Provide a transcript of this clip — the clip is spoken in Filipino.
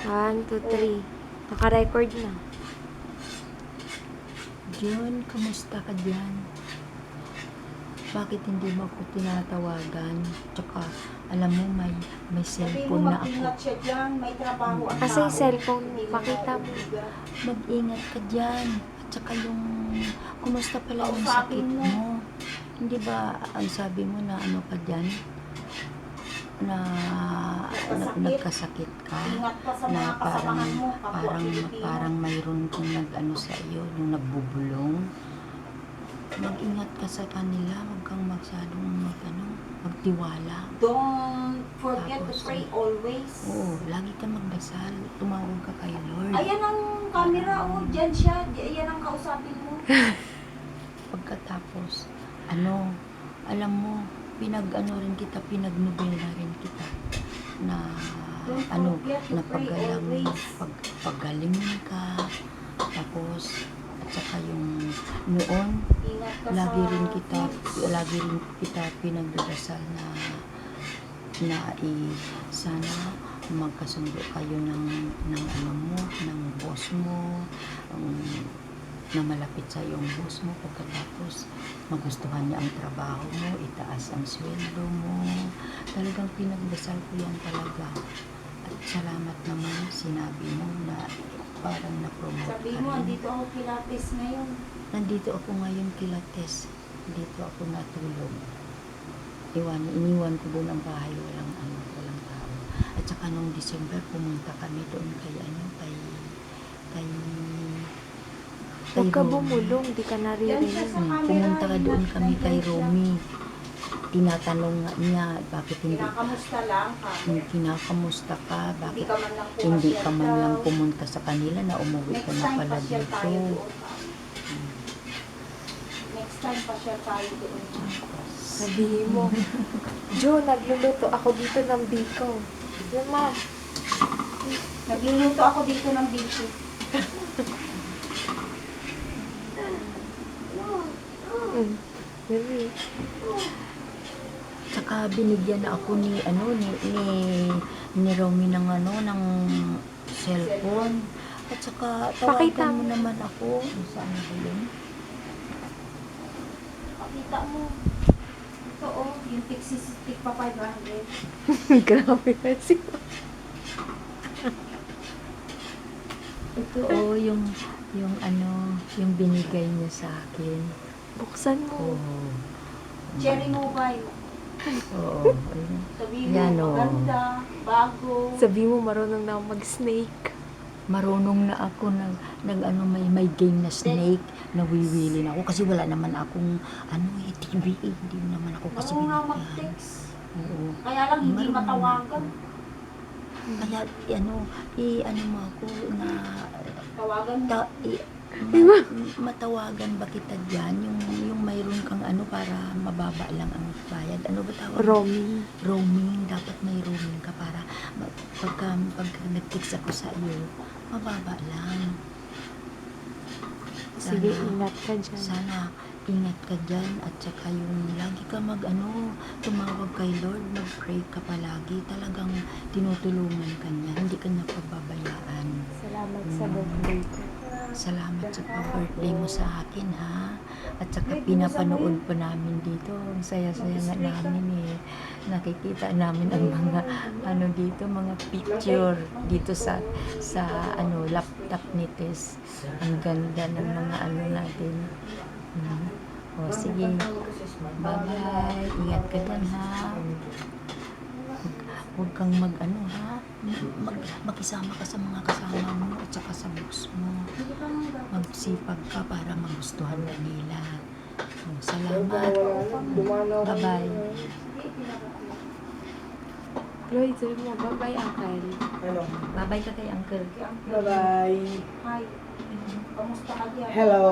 1, 2, 3. Naka-record na. Jun, kamusta ka dyan? Bakit hindi mo ako tinatawagan? Tsaka, alam mo, may cellphone na ako. Mag-ingat siya dyan, may trabaho at Kasi tao. cellphone mo, pakita mo. Mag-ingat ka dyan. At saka yung, kumusta pala yung sakit Kausapin mo. mo? Hindi ba, ang sabi mo na ano ka dyan? Na nagkasakit ka? Ingat ka sa Na mga kasamahan mo, kapwa Pilipino. parang mayroon kong nag-ano sa iyo, yung nagbubulong. Mag-ingat ka sa kanila, huwag kang masyadong magtiwala. Don't forget to Tapos, pray always. Oo, lagi ka magdasal, tumawag ka kay Lord. Ayan ang camera, oh, dyan siya. Ayan ang kausapin mo. Pagkatapos, alam mo, rin kita, pinagnobela rin kita na Don't forget to na pray always. paggalingin ka. Tapos, at saka yung noon, Ingat ka lagi rin sa kita pinagdadasal na sana magkasundo kayo ng boss mo, na malapit sa yung boss mo. Pagkatapos magustuhan niya ang trabaho mo, itaas ang sweldo mo. Talagang pinagdasal ko yan talaga. At salamat naman, sinabi mo na parang na-promote ka Sabi mo, rin. andito ako Pilates ngayon. Nandito ako ngayon Pilates. Dito ako natulog. Iniwan ko doon ang bahay, walang tao. At saka nung December, pumunta kami doon kay Huwag ka Romy. bumulong, di ka naririnig. Pumunta ka doon kami kay Romy. Tinatanong nga niya, bakit Kinakamusta lang ka. kinakamusta ka? Bakit Hindi ka man lang hindi ka man lang daw. pumunta sa kanila na umuwi Next ka na time pala pasyal dito? tayo doon. Next time pasyal tayo doon. Sabihin mo, Jo, nagluluto ako dito ng biko. Yan ma. Nagluluto ako dito ng bicho. Baby. Tsaka binigyan na ako ni Romy ng cellphone. At saka Pakita tawagan mo mo. naman ako. Saan ba yun? Pakita mo. Ito oh, yung stick pa 500. Grabe kasi. Ito yung binigay niya sa akin. Buksan mo. Oo. Cherry Mobile. Oo. Ayun. Sabihin Yan, mo, oh. maganda, bago. Sabi mo, marunong na ako mag-snake. Marunong na ako may game na snake, nawiwili na ako kasi wala naman akong TV, hindi naman ako kasi Marunong binigyan. mag-text. Oo. Kaya lang hindi Marunong matawagan. Kaya mo ako na Tawagan mo. matawagan ba kita diyan yung mayroon kang para mababa lang ang bayad. Ano ba tawag? Roaming. Dapat may roaming ka para pagka nag-text ako sa iyo, mababa lang. Sige, ingat ka dyan. Sana ingat ka dyan at saka yung lagi ka tumawag kay Lord, mag-pray ka palagi. Talagang tinutulungan ka niya, hindi ka niya pababayaan. Salamat sa birthday ko. Salamat sa pa-birthday mo sa akin, ha? At saka pinapanood pa namin dito. Ang saya-saya nga namin nakikita namin ang mga dito, mga picture dito sa laptop ni Tess. Ang ganda ng mga natin. O sige, bye-bye. Ingat ka dyan, ha? Huwag kang makisama ka sa mga kasama mo at saka sa boss mo. Magsipag ka para magustuhan ka nila. O, salamat. Bye-bye. Lloyd, sabi mo, bye-bye, Uncle. Ano? Bye-bye ka kay Uncle. Bye-bye. Hi. Kamusta ka diyan? Hello.